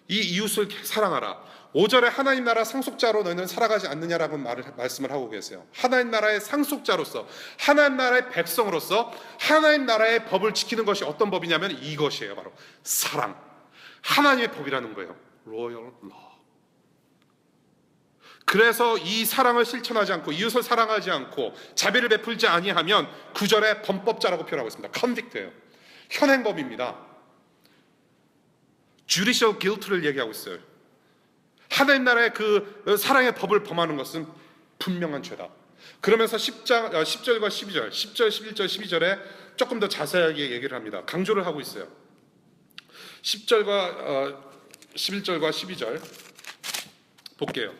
이 이웃을 사랑하라. 5절에 하나님 나라 상속자로 너희는 살아가지 않느냐라고 말씀을 하고 계세요. 하나님 나라의 상속자로서, 하나님 나라의 백성으로서 하나님 나라의 법을 지키는 것이 어떤 법이냐면 이것이에요. 바로 사랑. 하나님의 법이라는 거예요. royal law. 그래서 이 사랑을 실천하지 않고 이웃을 사랑하지 않고 자비를 베풀지 아니하면 9절에 범법자라고 표현하고 있습니다. convict예요. 현행범입니다. judicial guilt를 얘기하고 있어요. 하나님 나라의 그 사랑의 법을 범하는 것은 분명한 죄다. 그러면서 10절과 12절, 10절, 11절, 12절에 조금 더 자세하게 얘기를 합니다. 강조를 하고 있어요. 11절과 12절 볼게요.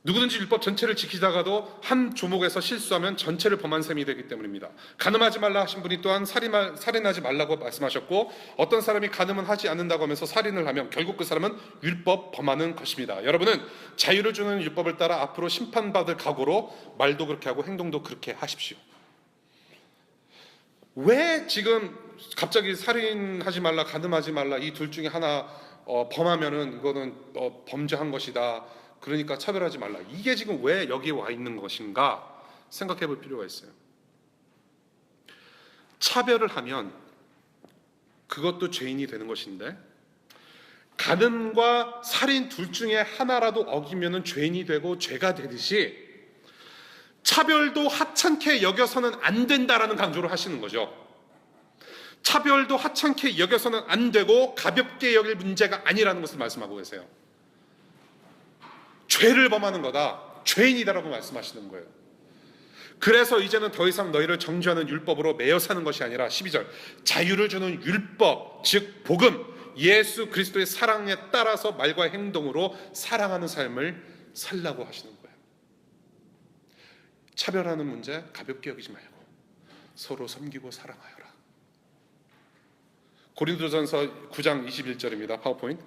누구든지 율법 전체를 지키다가도 한 조목에서 실수하면 전체를 범한 셈이 되기 때문입니다. 간음하지 말라 하신 분이 또한 살인하지 말라고 말씀하셨고, 어떤 사람이 간음은 하지 않는다고 하면서 살인을 하면 결국 그 사람은 율법 범하는 것입니다. 여러분은 자유를 주는 율법을 따라 앞으로 심판받을 각오로 말도 그렇게 하고 행동도 그렇게 하십시오. 왜 지금 갑자기 살인하지 말라, 간음하지 말라 이 둘 중에 하나 범하면은 이거는 범죄한 것이다, 그러니까 차별하지 말라, 이게 지금 왜 여기에 와 있는 것인가 생각해 볼 필요가 있어요. 차별을 하면 그것도 죄인이 되는 것인데, 간음과 살인 둘 중에 하나라도 어기면은 죄인이 되고 죄가 되듯이 차별도 하찮게 여겨서는 안 된다라는 강조를 하시는 거죠. 차별도 하찮게 여겨서는 안 되고 가볍게 여길 문제가 아니라는 것을 말씀하고 계세요. 죄를 범하는 거다, 죄인이다라고 말씀하시는 거예요. 그래서 이제는 더 이상 너희를 정죄하는 율법으로 매여 사는 것이 아니라 12절 자유를 주는 율법, 즉 복음, 예수 그리스도의 사랑에 따라서 말과 행동으로 사랑하는 삶을 살라고 하시는 거예요. 차별하는 문제 가볍게 여기지 말고 서로 섬기고 사랑하여라. 고린도전서 9장 21절입니다. 파워포인트.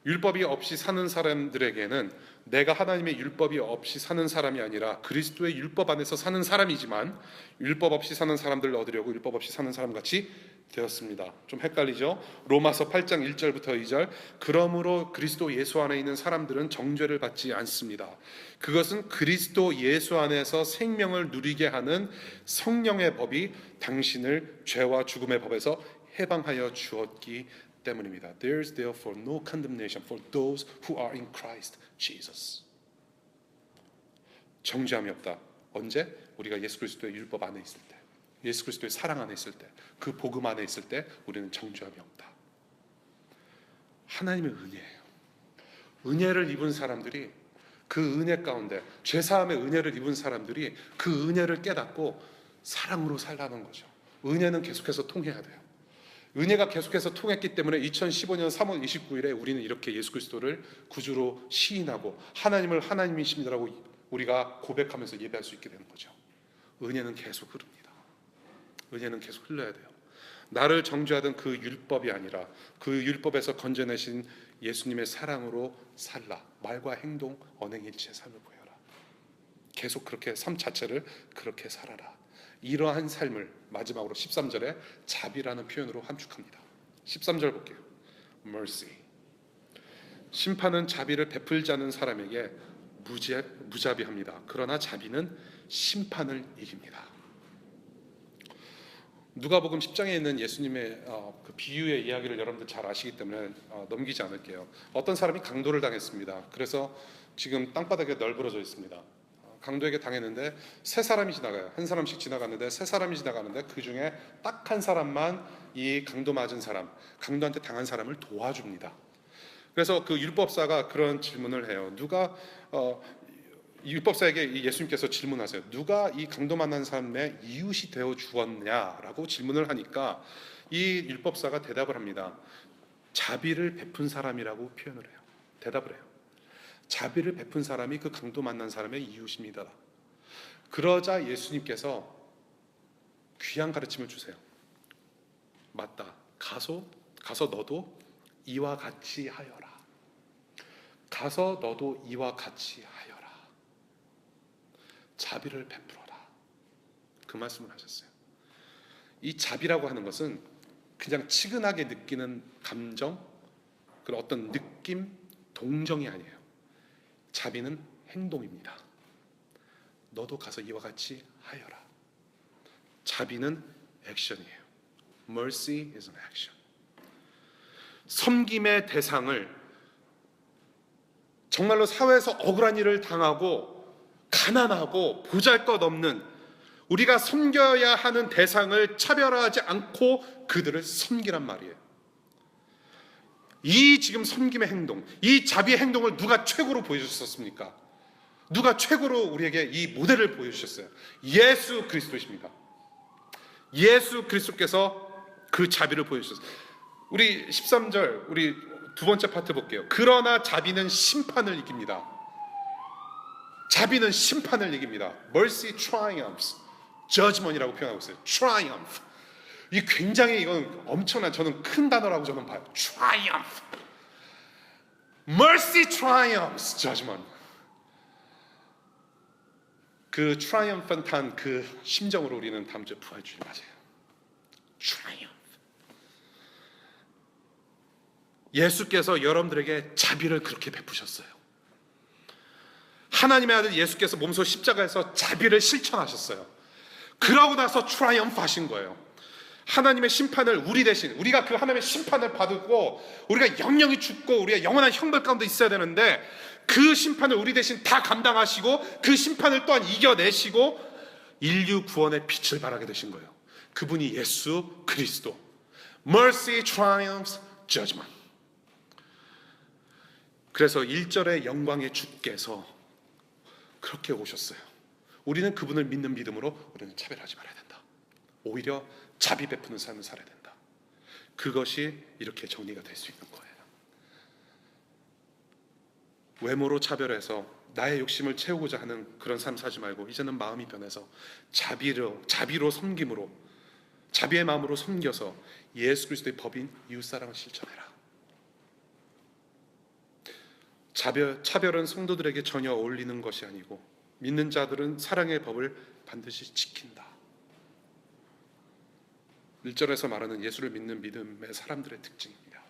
율법이 없이 사는 사람들에게는 내가 하나님의 율법이 없이 사는 사람이 아니라 그리스도의 율법 안에서 사는 사람이지만 율법 없이 사는 사람들을 얻으려고 율법 없이 사는 사람같이 되었습니다. 좀 헷갈리죠? 로마서 8장 1절부터 2절 그러므로 그리스도 예수 안에 있는 사람들은 정죄를 받지 않습니다. 그것은 그리스도 예수 안에서 생명을 누리게 하는 성령의 법이 당신을 죄와 죽음의 법에서 해방하여 주었기 때문입니다. There is therefore no condemnation for those who are in Christ Jesus. 정죄함이 없다. 언제? 우리가 예수 그리스도의 율법 안에 있을 때, 예수 그리스도의 사랑 안에 있을 때, 그 복음 안에 있을 때 우리는 정죄함이 없다. 하나님의 은혜예요. 은혜를 입은 사람들이 그 은혜 가운데, 죄사함의 은혜를 입은 사람들이 그 은혜를 깨닫고 사랑으로 살라는 거죠. 은혜는 계속해서 통해야 돼요. 은혜가 계속해서 통했기 때문에 2015년 3월 29일에 우리는 이렇게 예수 그리스도를 구주로 시인하고 하나님을 하나님이십니다라고 우리가 고백하면서 예배할 수 있게 되는 거죠. 은혜는 계속 흐릅니다. 은혜는 계속 흘러야 돼요. 나를 정죄하던 그 율법이 아니라 그 율법에서 건져내신 예수님의 사랑으로 살라. 말과 행동, 언행일치의 삶을 보여라. 계속 그렇게 삶 자체를 그렇게 살아라. 이러한 삶을 마지막으로 13절에 자비라는 표현으로 함축합니다. 13절 볼게요. mercy. 심판은 자비를 베풀지 않는 사람에게 무자비합니다. 그러나 자비는 심판을 이깁니다. 누가복음 10장에 있는 예수님의 그 비유의 이야기를 여러분들 잘 아시기 때문에 넘기지 않을게요. 어떤 사람이 강도를 당했습니다. 그래서 지금 땅바닥에 널브러져 있습니다. 강도에게 당했는데 세 사람이 지나가요. 한 사람씩 지나갔는데 세 사람이 지나가는데 그 중에 딱 한 사람만 이 강도 맞은 사람, 강도한테 당한 사람을 도와줍니다. 그래서 그 율법사가 그런 질문을 해요. 율법사에게 예수님께서 질문하세요. 누가 이 강도 만난 사람의 이웃이 되어 주었냐라고 질문을 하니까 이 율법사가 대답을 합니다. 자비를 베푼 사람이라고 표현을 해요. 대답을 해요. 자비를 베푼 사람이 그 강도 만난 사람의 이웃입니다. 그러자 예수님께서 귀한 가르침을 주세요. 맞다. 가서 너도 이와 같이 하여라. 가서 너도 이와 같이 하여라. 자비를 베풀어라. 그 말씀을 하셨어요. 이 자비라고 하는 것은 그냥 치근하게 느끼는 감정, 그런 어떤 느낌, 동정이 아니에요. 자비는 행동입니다. 너도 가서 이와 같이 하여라. 자비는 액션이에요. Mercy is an action. 섬김의 대상을 정말로 사회에서 억울한 일을 당하고 가난하고 보잘것없는 우리가 섬겨야 하는 대상을 차별화하지 않고 그들을 섬기란 말이에요. 이 지금 섬김의 행동, 이 자비의 행동을 누가 최고로 보여주셨습니까? 누가 최고로 우리에게 이 모델을 보여주셨어요? 예수 그리스도십니다. 예수 그리스도께서 그 자비를 보여주셨어요. 우리 13절, 우리 두 번째 파트 볼게요. 그러나 자비는 심판을 이깁니다. 자비는 심판을 이깁니다. Mercy triumphs. Judgment이라고 표현하고 있어요. Triumph. 이 굉장히 이건 엄청난, 저는 큰 단어라고 저는 봐요. Triumph. Mercy triumphs. Judgment. 그 triumphant한 그 심정으로 우리는 다음 주에 부활주일 맞아요. Triumph. 예수께서 여러분들에게 자비를 그렇게 베푸셨어요. 하나님의 아들 예수께서 몸소 십자가에서 자비를 실천하셨어요. 그러고 나서 트라이엄프 하신 거예요. 하나님의 심판을 우리 대신, 우리가 그 하나님의 심판을 받고 우리가 영영이 죽고 우리가 영원한 형벌 가운데 있어야 되는데 그 심판을 우리 대신 다 감당하시고 그 심판을 또한 이겨내시고 인류 구원의 빛을 발하게 되신 거예요. 그분이 예수 그리스도. Mercy triumphs judgment. 그래서 1절의 영광의 주께서 그렇게 오셨어요. 우리는 그분을 믿는 믿음으로 우리는 차별하지 말아야 된다. 오히려 자비 베푸는 삶을 살아야 된다. 그것이 이렇게 정리가 될 수 있는 거예요. 외모로 차별해서 나의 욕심을 채우고자 하는 그런 삶 사지 말고 이제는 마음이 변해서 자비로 섬김으로 자비의 마음으로 섬겨서 예수 그리스도의 법인 이웃사랑을 실천해라. 차별은 성도들에게 전혀 어울리는 것이 아니고 믿는 자들은 사랑의 법을 반드시 지킨다. 1절에서 말하는 예수를 믿는 믿음의 사람들의 특징입니다.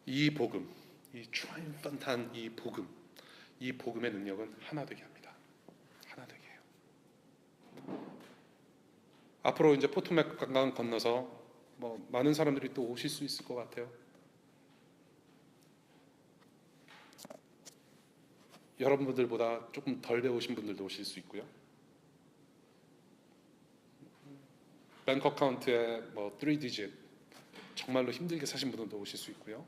이 복음, 이 트라이엄펀트한 이 복음의 능력은 하나 되게 합니다. 하나 되게 해요. 앞으로 이제 포토맥 강강 건너서 많은 사람들이 또 오실 수 있을 것 같아요. 여러분들보다 조금 덜 배우신 분들도 오실 수 있고요. 뱅크 어카운트에 3디짓 정말로 힘들게 사신 분들도 오실 수 있고요.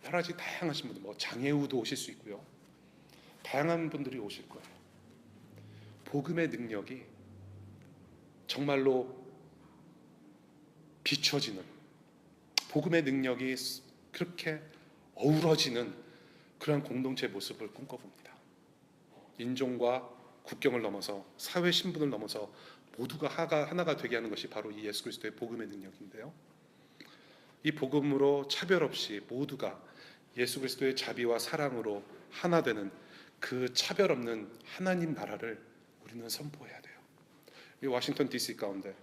여러 가지 다양하신 분들, 장애우도 오실 수 있고요. 다양한 분들이 오실 거예요. 복음의 능력이 정말로 비춰지는, 복음의 능력이 그렇게 어우러지는 그러한 공동체의 모습을 꿈꿔봅니다. 인종과 국경을 넘어서 사회 신분을 넘어서 모두가 하나가 되게 하는 것이 바로 이 예수 그리스도의 복음의 능력인데요. 이 복음으로 차별 없이 모두가 예수 그리스도의 자비와 사랑으로 하나 되는 그 차별 없는 하나님 나라를 우리는 선포해야 돼요. 이 워싱턴 DC 가운데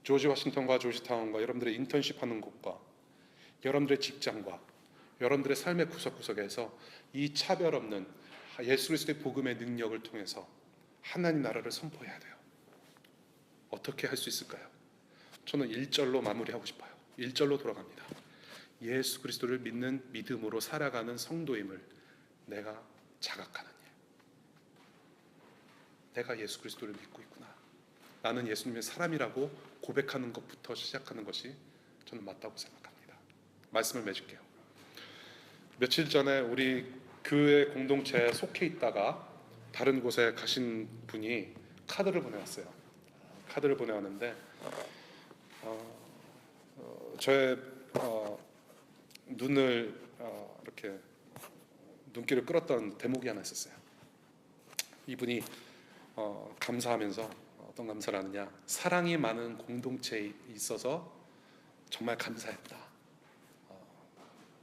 조지 워싱턴과 조지타운과 여러분들의 인턴십 하는 곳과 여러분들의 직장과 여러분들의 삶의 구석구석에서 이 차별 없는 예수 그리스도의 복음의 능력을 통해서 하나님 나라를 선포해야 돼요. 어떻게 할 수 있을까요? 저는 1절로 마무리하고 싶어요. 1절로 돌아갑니다. 예수 그리스도를 믿는 믿음으로 살아가는 성도임을 내가 자각하는 일. 내가 예수 그리스도를 믿고 있구나. 나는 예수님의 사람이라고 고백하는 것부터 시작하는 것이 저는 맞다고 생각합니다. 말씀을 맺을게요. 며칠 전에 우리 교회 공동체에 속해 있다가 다른 곳에 가신 분이 카드를 보내왔어요. 카드를 보내왔는데 저의 눈을 이렇게 눈길을 끌었던 대목이 하나 있었어요. 이분이 감사하면서 어떤 감사를 하느냐, 사랑이 많은 공동체에 있어서 정말 감사했다.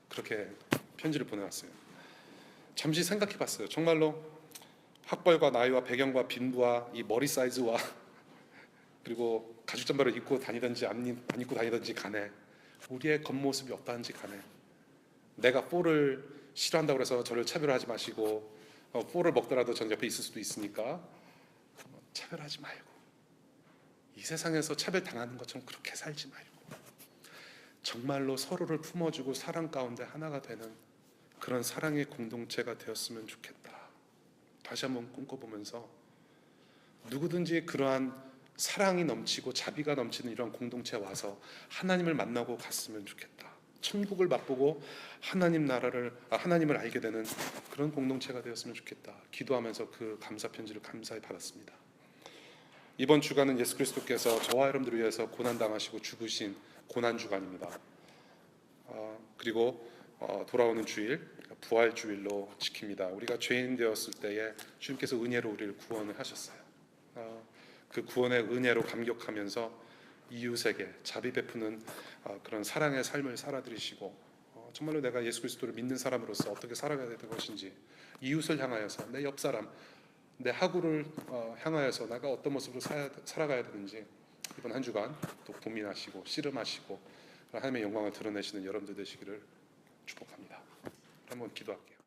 그렇게 편지를 보내왔어요. 잠시 생각해봤어요. 정말로 학벌과 나이와 배경과 빈부와 이 머리 사이즈와 그리고 가죽 잠바를 입고 다니든지 안 입고 다니든지 간에 우리의 겉모습이 어떠한지 간에 내가 뽀를 싫어한다고 해서 저를 차별하지 마시고 뽀를 먹더라도 전 옆에 있을 수도 있으니까 차별하지 말고 이 세상에서 차별당하는 것처럼 그렇게 살지 말고 정말로 서로를 품어주고 사랑 가운데 하나가 되는 그런 사랑의 공동체가 되었으면 좋겠다. 다시 한번 꿈꿔보면서 누구든지 그러한 사랑이 넘치고 자비가 넘치는 이런 공동체에 와서 하나님을 만나고 갔으면 좋겠다. 천국을 맛보고 하나님을 알게 되는 그런 공동체가 되었으면 좋겠다. 기도하면서 그 감사 편지를 감사히 받았습니다. 이번 주간은 예수 그리스도께서 저와 여러분들을 위해서 고난 당하시고 죽으신 고난 주간입니다. 그리고 돌아오는 주일 부활 주일로 지킵니다. 우리가 죄인 되었을 때에 주님께서 은혜로 우리를 구원을 하셨어요. 그 구원의 은혜로 감격하면서 이웃에게 자비 베푸는 그런 사랑의 삶을 살아들이시고 정말로 내가 예수 그리스도를 믿는 사람으로서 어떻게 살아가야 되는 것인지 이웃을 향하여서 내 옆 사람 내 하구를 향하여서 내가 어떤 모습으로 살아가야 되는지 이번 한 주간 또 고민하시고 씨름하시고 하나님의 영광을 드러내시는 여러분들 되시기를 축복합니다. 한번 기도할게요.